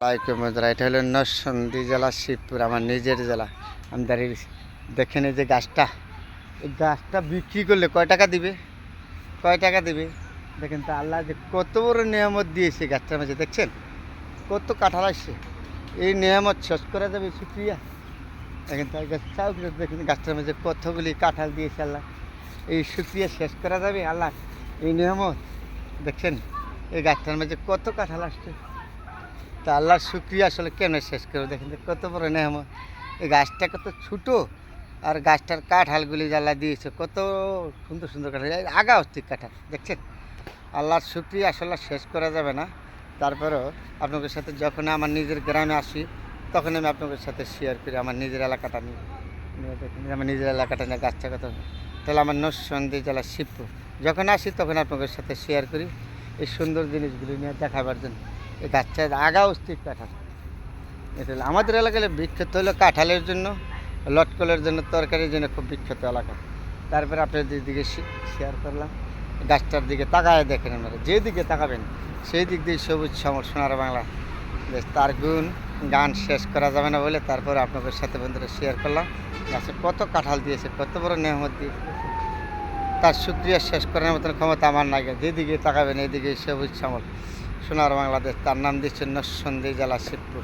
এটা হলো নরসিংদী জেলা শিবপুর, আমার নিজের জেলা। আমি দাঁড়িয়ে দেখেন এই যে গাছটা, এই গাছটা বিক্রি করলে কয় টাকা দিবে, কয় টাকা দিবে দেখেন তো। আল্লাহ যে কত বড় নিয়ামত দিয়েছে গাছটার মাঝে, দেখছেন কত কাঁঠাল আসছে। এই নিয়ামত শেষ করা যাবে শুক্রিয়া। দেখেন তাই গাছটাও দেখেন গাছটার মাঝে কতগুলি কাঁঠাল দিয়েছে আল্লাহ, এই শুক্রিয়া শেষ করা যাবে আল্লাহ এই নিয়ামত। দেখছেন এই গাছটার মাঝে কত কাঁঠাল আসছে, তা আল্লাহর শুক্রিয়া আসলে কেন শেষ করবো। দেখেন যে কত বড় নেহামত, এই গাছটা কত ছোটো, আর গাছটার কাঁঠালগুলি আল্লাহ দিয়েছে কত সুন্দর সুন্দর কাঁঠাল, আগা হচ্ছে কাঁঠাল। দেখছেন আল্লাহর শুক্রিয়া আসলে শেষ করা যাবে না। তারপরেও আপনাদের সাথে যখন আমার নিজের গ্রামে আসি তখন আমি আপনাদের সাথে শেয়ার করি আমার নিজের এলাকাটা নিয়ে। দেখেন আমার নিজের এলাকাটা নিয়ে গাছটা কত, তাহলে আমার নরসিংদী জেলা শিবপুর যখন আসি তখন আপনাদের সাথে শেয়ার করি এই সুন্দর জিনিসগুলি নিয়ে দেখাবার জন্য। এই গাছটা আগা অস্থির কাঁঠাল, এটা হলো আমাদের এলাকায় বিখ্যাত হলো কাঁঠালের জন্য, লটকলের জন্য, তরকারির জন্য খুব বিখ্যাত এলাকা। তারপরে আপনাদের দিকে শেয়ার করলাম, গাছটার দিকে তাকায় দেখেন, আপনারা যেদিকে তাকাবেন সেই দিক দিয়ে সবুজ শ্যামল সোনার বাংলা বেশ। তার গুণ গান শেষ করা যাবে না বলে তারপরে আপনাদের সাথে বন্ধুরা শেয়ার করলাম। গাছে কত কাঁঠাল দিয়েছে, কত বড় নেহমত দিয়েছে, তার শুক্রিয়া শেষ করার মতন ক্ষমতা আমার নাই। যেদিকে তাকাবেন এদিকে সবুজ শ্যামল সোনার বাংলাদেশ, তার নাম দিচ্ছে নরসিংদী জেলা শিবপুর।